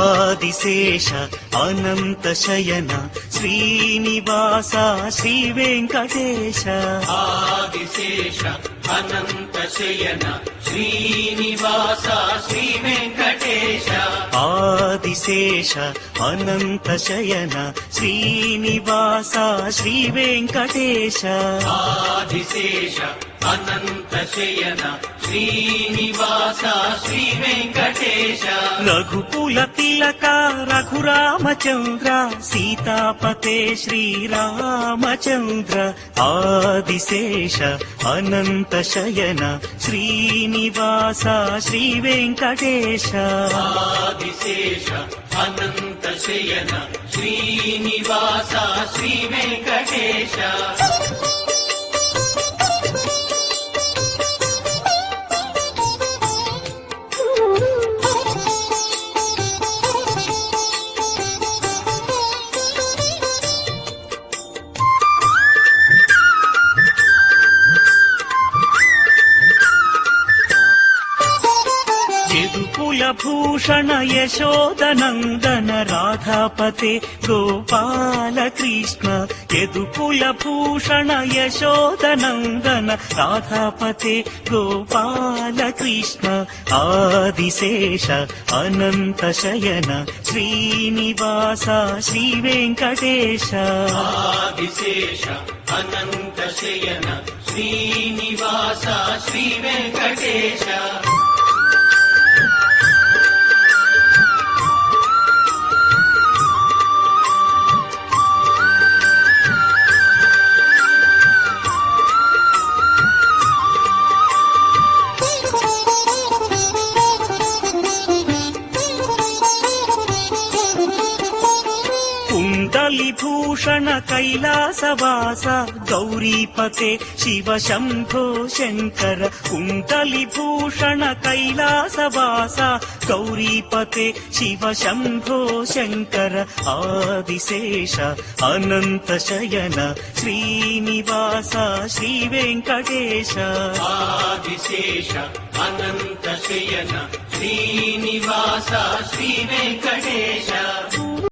ఆదిశేష అనంత శయన శ్రీనివాస శ్రీ వెంకటేశ ఆదిశేష అనంత శయన శ్రీనివాస శ్రీ వెంకటేశ ఆదిశేష అనంత శయన శ్రీనివాస శ్రీ వెంకటేశ ఆదిశేష అనంత శయన శ్రీనివాస శ్రీ వెంకటేశ రఘుకుల తిలక రఘురామచంద్ర సీతాపతే శ్రీరామచంద్ర ఆదిశేష అనంత శయన శ్రీనివాస శ్రీ వెంకటేశ ఆదిశేష అనంత శయన శ్రీనివాస శ్రీ వెంకటేశ భూషణ యశోదనందన రాధాపతే గోపాల కృష్ణ యదుకుల భూషణ యశోదనందన రాధాపతే గోపాల కృష్ణ ఆదిశేష అనంత శయన శ్రీనివాస శ్రీ వెంకటేశ ఆదిశేష అనంత శయన శ్రీనివాస శ్రీ వెంకటేశ భూషణ కైలాసవాస గౌరీపతే శివ శంభో శంకర కుండలి భూషణ కైలాసవాస గౌరీపతే శివ శంభో శంకర ఆదిశేష అనంత శయన శ్రీనివాస శ్రీ వెంకటేశ ఆదిశేష అనంత శయన శ్రీనివాస శ్రీ వెంకటేశ